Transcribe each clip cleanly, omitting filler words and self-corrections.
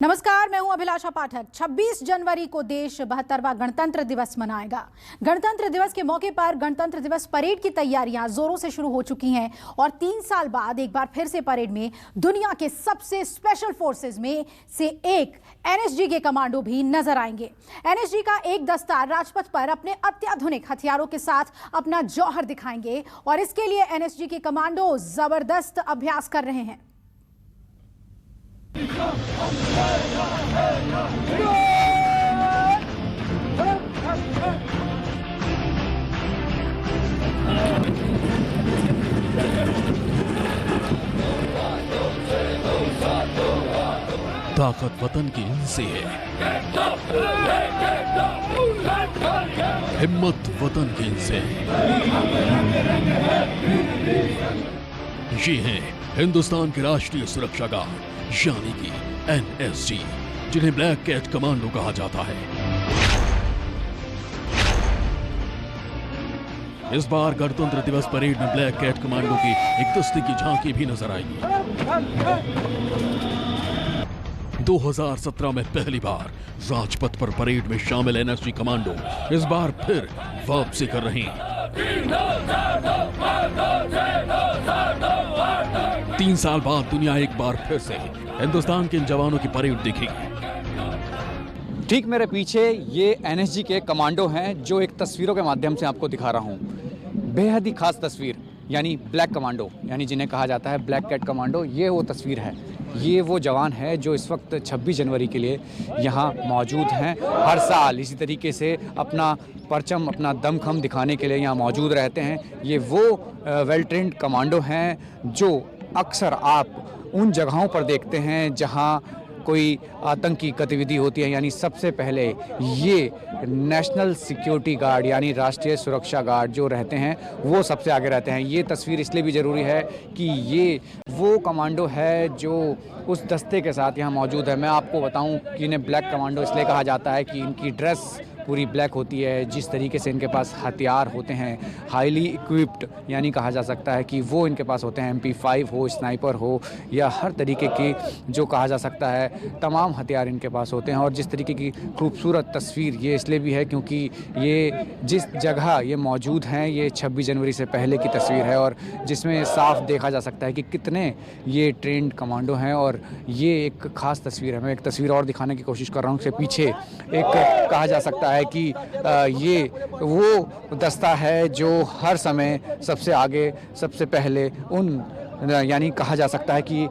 नमस्कार, मैं हूं अभिलाषा पाठक। 26 जनवरी को देश 72वां गणतंत्र दिवस मनाएगा। गणतंत्र दिवस के मौके पर गणतंत्र दिवस परेड की तैयारियां जोरों से शुरू हो चुकी हैं और 3 साल बाद एक बार फिर से परेड में दुनिया के सबसे स्पेशल फोर्सेस में से एक एनएसजी के कमांडो भी नजर आएंगे। एनएसजी का एक दस्ता राजपथ पर अपने अत्याधुनिक हथियारों के साथ अपना जौहर दिखाएंगे और इसके लिए एनएसजी के कमांडो जबरदस्त अभ्यास कर रहे हैं। ताकत वतन की इनसे है, हिम्मत वतन की इनसे है। ये हैं हिंदुस्तान के राष्ट्रीय सुरक्षा गार्ड यानी कि एनएसजी, जिन्हें ब्लैक कैट कमांडो कहा जाता है। इस बार गणतंत्र दिवस परेड में ब्लैक कैट कमांडो की एक दस्ते की झांकी भी नजर आएगी। 2017 में पहली बार राजपथ पर परेड में शामिल एनएसजी कमांडो इस बार फिर वापसी कर रहे हैं। 3 साल बाद दुनिया एक बार फिर से हिंदुस्तान के इन जवानों की परेड देखेगी। ठीक मेरे पीछे ये एनएसजी के कमांडो हैं जो एक तस्वीरों के माध्यम से आपको दिखा रहा हूँ। बेहद ही खास तस्वीर, यानी ब्लैक कमांडो, यानी जिन्हें कहा जाता है ब्लैक कैट कमांडो। ये वो तस्वीर है, ये वो जवान है जो इस वक्त 26 जनवरी के लिए यहाँ मौजूद हैं। हर साल इसी तरीके से अपना परचम, अपना दमखम दिखाने के लिए यहाँ मौजूद रहते हैं। ये वो वेल ट्रेंड कमांडो हैं जो अक्सर आप उन जगहों पर देखते हैं जहाँ कोई आतंकी गतिविधि होती है, यानी सबसे पहले ये नेशनल सिक्योरिटी गार्ड यानी राष्ट्रीय सुरक्षा गार्ड जो रहते हैं वो सबसे आगे रहते हैं। ये तस्वीर इसलिए भी ज़रूरी है कि ये वो कमांडो है जो उस दस्ते के साथ यहाँ मौजूद है। मैं आपको बताऊं कि इन्हें ब्लैक कमांडो इसलिए कहा जाता है कि इनकी ड्रेस पूरी ब्लैक होती है। जिस तरीके से इनके पास हथियार होते हैं, हाईली इक्विप्ड, यानी कहा जा सकता है कि वो इनके पास होते हैं। MP5 हो, स्नाइपर हो या हर तरीके की जो कहा जा सकता है तमाम हथियार इनके पास होते हैं। और जिस तरीके की खूबसूरत तस्वीर ये इसलिए भी है क्योंकि ये जिस जगह ये मौजूद हैं ये 26 जनवरी से पहले की तस्वीर है और जिसमें साफ देखा जा सकता है कि कितने ये ट्रेंड कमांडो हैं। और ये एक ख़ास तस्वीर है। मैं एक तस्वीर और दिखाने की कोशिश कर रहा हूँ। उसके पीछे एक कहा जा सकता है कि ये वो दस्ता है जो हर समय सबसे आगे, सबसे पहले उन, यानी कहा जा सकता है कि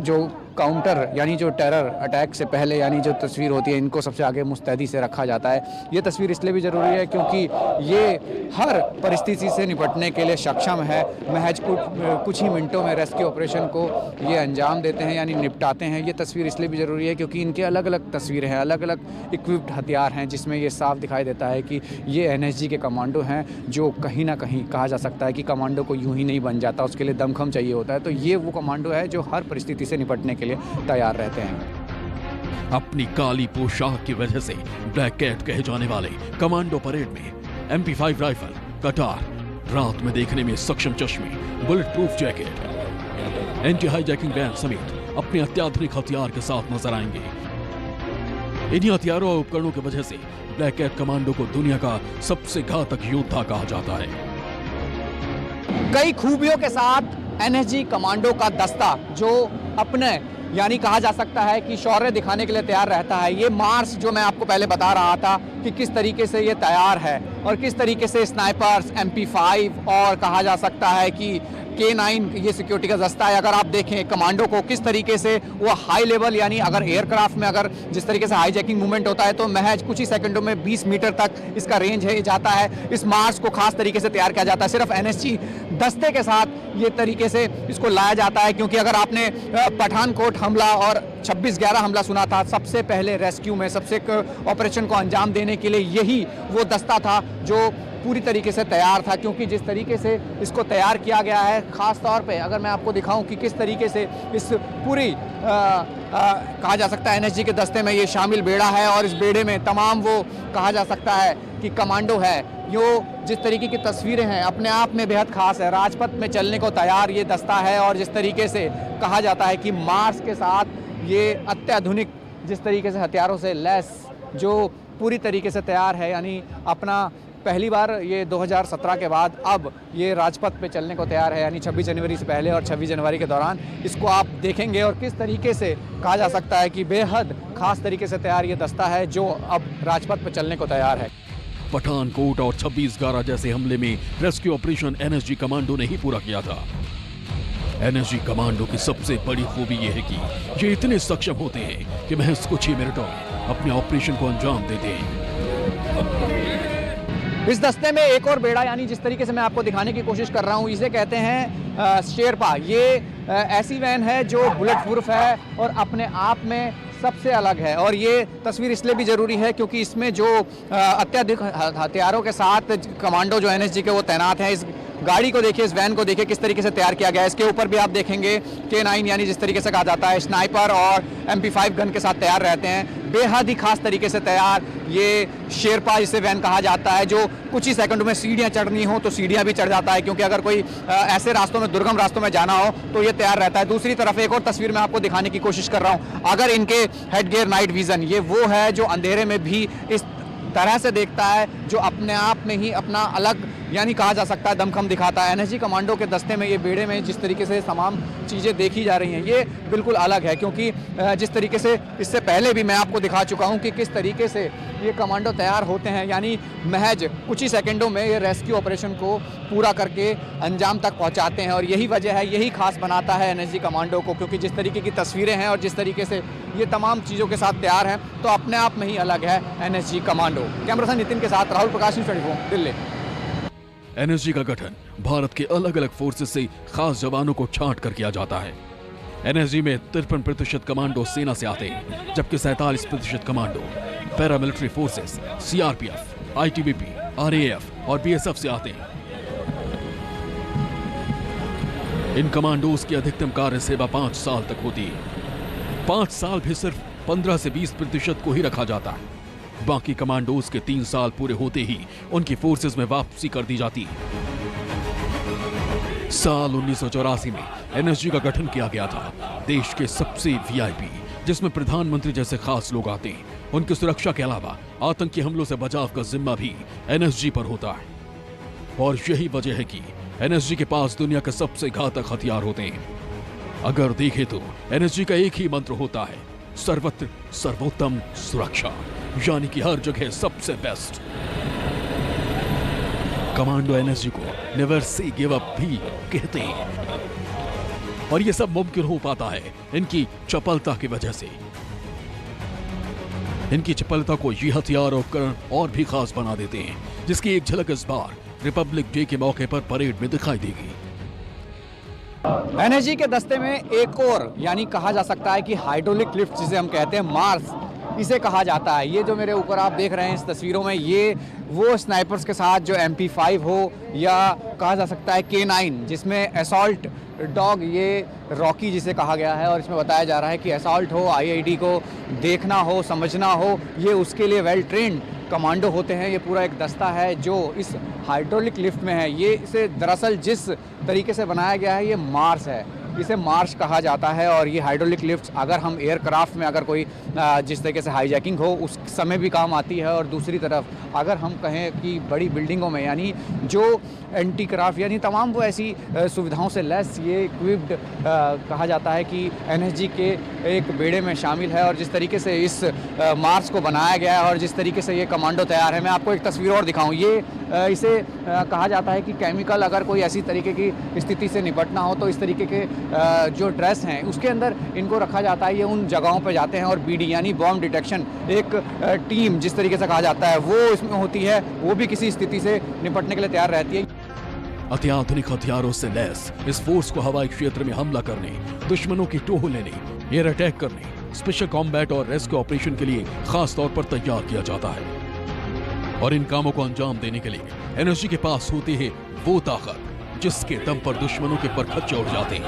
जो काउंटर यानी जो टेरर अटैक से पहले यानी जो तस्वीर होती है इनको सबसे आगे मुस्तैदी से रखा जाता है। ये तस्वीर इसलिए भी ज़रूरी है क्योंकि ये हर परिस्थिति से निपटने के लिए सक्षम है। महज कुछ ही मिनटों में रेस्क्यू ऑपरेशन को ये अंजाम देते हैं यानी निपटाते हैं। ये तस्वीर इसलिए भी ज़रूरी है क्योंकि इनके अलग अलग तस्वीरें हैं, अलग अलग इक्विप्ड हथियार हैं जिसमें ये साफ दिखाई देता है कि ये एनएसजी के कमांडो हैं जो कहीं ना कहीं कहा जा सकता है कि कमांडो को यूँ ही नहीं बन जाता, उसके लिए दमखम चाहिए होता है। तो ये वो कमांडो है जो हर परिस्थिति से निपटने के लिए तैयार रहते हैं। अपनी काली पोशाक की वजह से ब्लैक कैट कहे जाने वाले कमांडो परेड में MP5 राइफल, कटार, रात में देखने में सक्षम चश्मे, bullet proof jacket, anti hijacking ban समेत अपने अत्याधुनिक हथियार के साथ नजर आएंगे। इन्हीं हथियारों और उपकरणों की वजह से ब्लैक कैट कमांडो को दुनिया का सबसे घातक योद्धा कहा जाता है। कई खूबियों के साथ एनएसजी कमांडो का दस्ता जो अपने यानी कहा जा सकता है कि शौर्य दिखाने के लिए तैयार रहता है। ये मार्स जो मैं आपको पहले बता रहा था कि किस तरीके से ये तैयार है और किस तरीके से स्नाइपर्स, MP5 और कहा जा सकता है कि K9 ये सिक्योरिटी का दस्ता है। अगर आप देखें कमांडो को किस तरीके से वो हाई लेवल यानी अगर एयरक्राफ्ट में अगर जिस तरीके से हाईजैकिंग मूवमेंट होता है तो महज कुछ ही सेकंडों में 20 मीटर तक इसका रेंज है जाता है। इस मार्स को खास तरीके से तैयार किया जाता है। सिर्फ एनएसजी दस्ते के साथ ये तरीके से इसको लाया जाता है क्योंकि अगर आपने पठानकोट हमला और 26/11 हमला सुना था, सबसे पहले रेस्क्यू में सबसे ऑपरेशन को अंजाम देने के लिए यही वो दस्ता था जो पूरी तरीके से तैयार था। क्योंकि जिस तरीके से इसको तैयार किया गया है, ख़ास तौर पे अगर मैं आपको दिखाऊं कि किस तरीके से इस पूरी कहा जा सकता है एनएसजी के दस्ते में ये शामिल बेड़ा है और इस बेड़े में तमाम वो कहा जा सकता है कि कमांडो है। यो जिस तरीके की तस्वीरें हैं अपने आप में बेहद खास है। राजपथ में चलने को तैयार ये दस्ता है और जिस तरीके से कहा जाता है कि मार्स के साथ ये अत्याधुनिक जिस तरीके से हथियारों से लैस जो पूरी तरीके से तैयार है, यानी अपना पहली बार ये 2017 के बाद अब ये राजपथ पे चलने को तैयार है, यानी 26 जनवरी से पहले और 26 जनवरी के दौरान इसको आप देखेंगे। और किस तरीके से कहा जा सकता है कि बेहद खास तरीके से तैयार ये दस्ता है जो अब राजपथ पे चलने को तैयार है। पठानकोट और 26/11 जैसे हमले में रेस्क्यू ऑपरेशन एनएसजी कमांडो ने ही पूरा किया था। एनएसजी कमांडो की सबसे बड़ी खूबी यह है कि ये इतने सक्षम होते हैं कि महज कुछ ही मिनटों में अपने ऑपरेशन को अंजाम देते हैं। इस दस्ते में एक और बेड़ा, यानी जिस तरीके से मैं आपको दिखाने की कोशिश कर रहा हूँ, इसे कहते हैं शेरपा। ये ऐसी वैन है जो बुलेट प्रूफ है और अपने आप में सबसे अलग है। और ये तस्वीर इसलिए भी ज़रूरी है क्योंकि इसमें जो अत्याधिक हथियारों के साथ कमांडो जो एनएसजी के वो तैनात हैं। इस गाड़ी को देखिए, इस वैन को देखिए किस तरीके से तैयार किया गया है। इसके ऊपर भी आप देखेंगे K9 यानी जिस तरीके से कहा जाता है स्नाइपर और MP5 गन के साथ तैयार रहते हैं। बेहद ही खास तरीके से तैयार ये शेरपा जिसे वैन कहा जाता है, जो कुछ ही सेकंडों में सीढ़ियाँ चढ़नी हो तो सीढ़ियाँ भी चढ़ जाता है, क्योंकि अगर कोई ऐसे रास्तों में, दुर्गम रास्तों में जाना हो तो ये तैयार रहता है। दूसरी तरफ एक और तस्वीर मैं आपको दिखाने की कोशिश कर रहा हूँ। अगर इनके हेडगियर नाइट विजन, ये वो है जो अंधेरे में भी इस तरह से देखता है, जो अपने आप में ही अपना अलग, यानी कहा जा सकता है दमखम दिखाता है। एनएसजी कमांडो के दस्ते में, ये बेड़े में जिस तरीके से तमाम चीज़ें देखी जा रही हैं, ये बिल्कुल अलग है। क्योंकि जिस तरीके से इससे पहले भी मैं आपको दिखा चुका हूं कि किस तरीके से ये कमांडो तैयार होते हैं, यानी महज कुछ ही सेकंडों में ये रेस्क्यू ऑपरेशन को पूरा करके अंजाम तक पहुंचाते हैं। और यही वजह है, यही खास बनाता है एनएसजी कमांडो को, क्योंकि जिस तरीके की तस्वीरें हैं और जिस तरीके से ये तमाम चीज़ों के साथ तैयार हैं, तो अपने आप में ही अलग है NSG commando. Camera person Nitin के साथ राहुल प्रकाश, दिल्ली। एनएसजी का गठन भारत के अलग अलग फोर्सेस से खास जवानों को छांट कर किया जाता है। एनएसजी में 53% कमांडो सेना से आते हैं, जबकि 47% commando paramilitary forces, CRPF, ITBP, RAF और बीएसएफ से आते हैं। इन कमांडोज की अधिकतम कार्य सेवा 5 साल तक होती है। 5 साल भी सिर्फ 15 से 20% को ही रखा जाता है। बाकी कमांडोज के 3 साल पूरे होते ही उनकी फोर्सेस में वापसी कर दी जाती है। साल 1984 में एनएसजी का गठन किया गया था। देश के सबसे वीआईपी, जिसमें प्रधानमंत्री जैसे खास लोग आते हैं, उनकी सुरक्षा के अलावा आतंकी हमलों से बचाव का जिम्मा भी एनएसजी पर होता है। और यही वजह है कि एनएसजी के पास दुनिया के सबसे घातक हथियार होते हैं। अगर देखें तो एनएसजी का एक ही मंत्र होता है, सर्वत्र सर्वोत्तम सुरक्षा, यानी कि हर जगह सबसे बेस्ट। कमांडो एनएसजी को नेवर से गिव अप भी कहते हैं। और यह सब मुमकिन हो पाता है इनकी चपलता की वजह से। इनकी चपलता को ये हथियार और उपकरण और भी खास बना देते हैं, जिसकी एक झलक इस बार रिपब्लिक डे के मौके पर परेड में दिखाई देगी। एनएसजी के दस्ते में एक और, यानी कहा जा सकता है कि हाइड्रोलिक लिफ्ट जिसे हम कहते हैं, मार्स इसे कहा जाता है। ये जो मेरे ऊपर आप देख रहे हैं इस तस्वीरों में, ये वो स्नाइपर्स के साथ जो MP5 हो, या कहा जा सकता है K9, जिसमें असॉल्ट डॉग, ये रॉकी जिसे कहा गया है, और इसमें बताया जा रहा है कि असॉल्ट हो, IED को देखना हो, समझना हो, ये उसके लिए वेल ट्रेंड कमांडो होते हैं। ये पूरा एक दस्ता है जो इस हाइड्रोलिक लिफ्ट में है। ये इसे दरअसल जिस तरीके से बनाया गया है, ये मार्स है, इसे मार्श कहा जाता है। और ये हाइड्रोलिक लिफ्ट अगर हम एयरक्राफ्ट में अगर कोई जिस तरीके से हाईजैकिंग हो उस समय भी काम आती है। और दूसरी तरफ अगर हम कहें कि बड़ी बिल्डिंगों में, यानी जो एंटी क्राफ्ट, यानी तमाम वो ऐसी सुविधाओं से लेस ये इक्विप्ड कहा जाता है कि एनएसजी के एक बेड़े में शामिल है। और जिस तरीके से इस मार्स को बनाया गया है और जिस तरीके से ये कमांडो तैयार है, मैं आपको एक तस्वीर और दिखाऊं। ये इसे कहा जाता है कि केमिकल, अगर कोई ऐसी तरीके की स्थिति से निपटना हो तो इस तरीके के जो ड्रेस हैं उसके अंदर इनको रखा जाता है। ये उन जगहों पर जाते हैं और BD यानी बॉम्ब डिटेक्शन एक टीम जिस तरीके से कहा जाता है वो इसमें होती है, वो भी किसी स्थिति से निपटने के लिए तैयार रहती है। अत्याधुनिक हथियारों से लैस इस फोर्स को हवाई क्षेत्र में हमला करने, दुश्मनों की टोह लेने, एयर अटैक करने, स्पेशल कॉम्बैट और रेस्क्यू ऑपरेशन के लिए खास तौर पर तैयार किया जाता है। और इन कामों को अंजाम देने के लिए एनएसजी के पास होती है वो ताकत जिसके दम पर दुश्मनों के परखच्चे उड़ जाते हैं।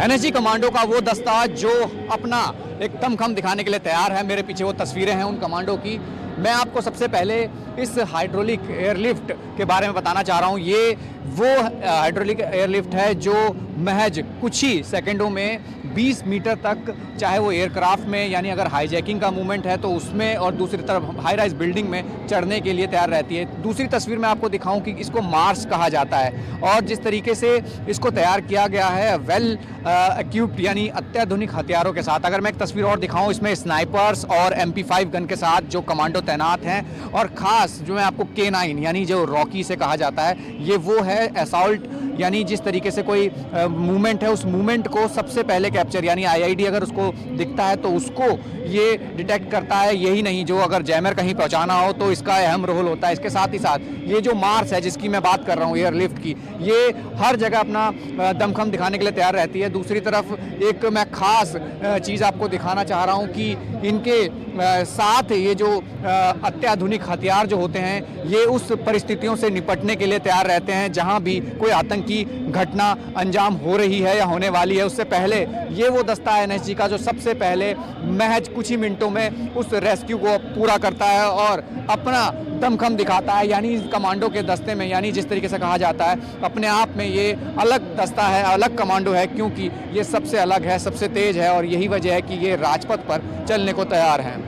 एनएसजी कमांडो का वो दस्ता जो अपना एक दमखम दिखाने के लिए तैयार है। मेरे पीछे वो तस्वीरें हैं उन कमांडो की। मैं आपको सबसे पहले इस हाइड्रोलिक एयरलिफ्ट के बारे में बताना चाह रहा हूँ। ये वो हाइड्रोलिक एयरलिफ्ट है जो महज कुछ ही सेकंडों में 20 मीटर तक, चाहे वो एयरक्राफ्ट में यानी अगर हाईजैकिंग का मूवमेंट है तो उसमें, और दूसरी तरफ हाई राइज बिल्डिंग में चढ़ने के लिए तैयार रहती है। दूसरी तस्वीर में आपको दिखाऊं कि इसको मार्स कहा जाता है और जिस तरीके से इसको तैयार किया गया है वेल इक्विप्ड यानी अत्याधुनिक हथियारों के साथ। अगर मैं एक तस्वीर और दिखाऊं इसमें स्नाइपर्स और MP5 गन के साथ जो कमांडो तैनात हैं, और ख़ास जो मैं आपको K9 यानी जो रॉकी से कहा जाता है, ये वो है असॉल्ट यानी जिस तरीके से कोई मूवमेंट है उस मूवमेंट को सबसे पहले कैप्चर, यानी IID अगर उसको दिखता है तो उसको ये डिटेक्ट करता है। यही नहीं, जो अगर जैमर कहीं पहुंचाना हो तो इसका अहम रोल होता है। इसके साथ ही साथ ये जो मार्स है जिसकी मैं बात कर रहा हूँ एयरलिफ्ट की, ये हर जगह अपना दमखम दिखाने के लिए तैयार रहती है। दूसरी तरफ एक मैं खास चीज़ आपको दिखाना चाह रहा हूँ कि इनके साथ ये जो अत्याधुनिक हथियार जो होते हैं ये उस परिस्थितियों से निपटने के लिए तैयार रहते हैं जहां भी कोई आतंकी घटना अंजाम हो रही है या होने वाली है। उससे पहले ये वो दस्ता है NSG का जो सबसे पहले महज कुछ ही मिनटों में उस रेस्क्यू को पूरा करता है और अपना दमखम दिखाता है। यानी कमांडो के दस्ते में, यानी जिस तरीके से कहा जाता है, अपने आप में ये अलग दस्ता है, अलग कमांडो है, क्योंकि ये सबसे अलग है, सबसे तेज है और यही वजह है कि ये राजपथ पर चलने को तैयार हैं।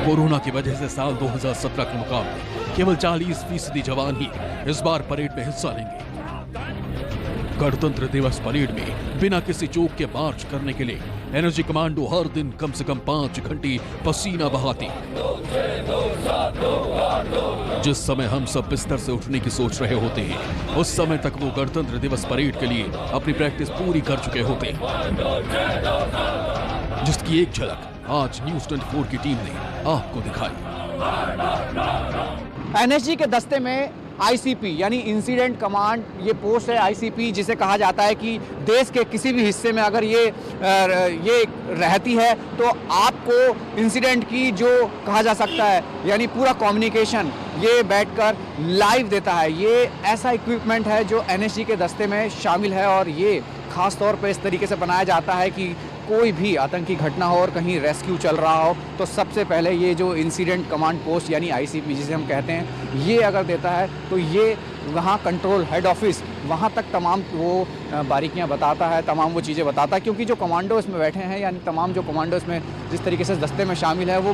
कोरोना की वजह से साल 2017 के मुकाबले केवल 40% जवान ही इस बार परेड में हिस्सा लेंगे। गणतंत्र दिवस परेड में बिना किसी चूक के मार्च करने के लिए NSG कमांडो हर दिन कम से कम 5 घंटे पसीना बहाती। जिस समय हम सब बिस्तर से उठने की सोच रहे होते हैं उस समय तक वो गणतंत्र दिवस परेड के लिए अपनी प्रैक्टिस पूरी कर चुके होते हैं, जिसकी एक झलक आज न्यूज़ 24 की टीम ने आपको दिखाई। NSG के दस्ते में ICP यानी इंसिडेंट कमांड, ये पोस्ट है ICP, जिसे कहा जाता है कि देश के किसी भी हिस्से में अगर ये रहती है तो आपको इंसिडेंट की जो कहा जा सकता है यानी पूरा कम्युनिकेशन ये बैठकर लाइव देता है। ये ऐसा इक्विपमेंट है जो NSG के दस्ते में शामिल है और ये खास तौर पे इस तरीके से बनाया जाता है कि कोई भी आतंकी घटना हो और कहीं रेस्क्यू चल रहा हो तो सबसे पहले ये जो इंसिडेंट कमांड पोस्ट यानी ICP जिसे हम कहते हैं, ये अगर देता है तो ये वहाँ कंट्रोल हेड ऑफिस वहाँ तक तमाम वो बारीकियाँ बताता है, तमाम वो चीज़ें बताता है, क्योंकि जो कमांडो इसमें बैठे हैं यानी तमाम जो कमांडो इसमें जिस तरीके से दस्ते में शामिल है वो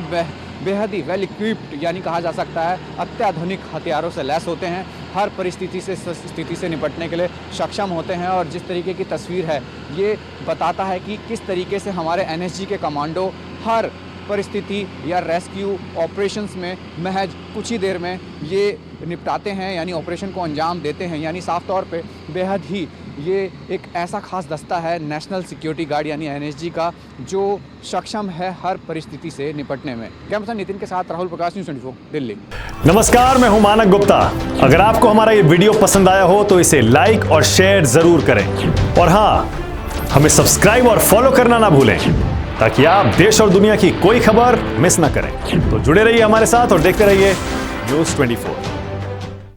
बेहद ही वेल इक्विप्ड यानी कहा जा सकता है अत्याधुनिक हथियारों से लैस होते हैं, हर स्थिति से निपटने के लिए सक्षम होते हैं। और जिस तरीके की तस्वीर है ये बताता है कि किस तरीके से हमारे NSG के कमांडो हर परिस्थिति या रेस्क्यू ऑपरेशंस में महज कुछ ही देर में ये निपटाते हैं यानी ऑपरेशन को अंजाम देते हैं। यानी साफ तौर पे बेहद ही ये एक ऐसा खास दस्ता है नेशनल सिक्योरिटी गार्ड यानी NSG का जो सक्षम है हर परिस्थिति से निपटने में। कैमरा पर्सन नितिन के साथ राहुल प्रकाश, न्यूज़ 24 दिल्ली। नमस्कार, मैं हूं मानक गुप्ता। अगर आपको हमारा ये वीडियो पसंद आया हो तो इसे लाइक और शेयर जरूर करें और हाँ, हमें सब्सक्राइब और फॉलो करना ना भूलें ताकि आप देश और दुनिया की कोई खबर मिस ना करें। तो जुड़े रहिए हमारे साथ और देखते रहिए न्यूज़ 24।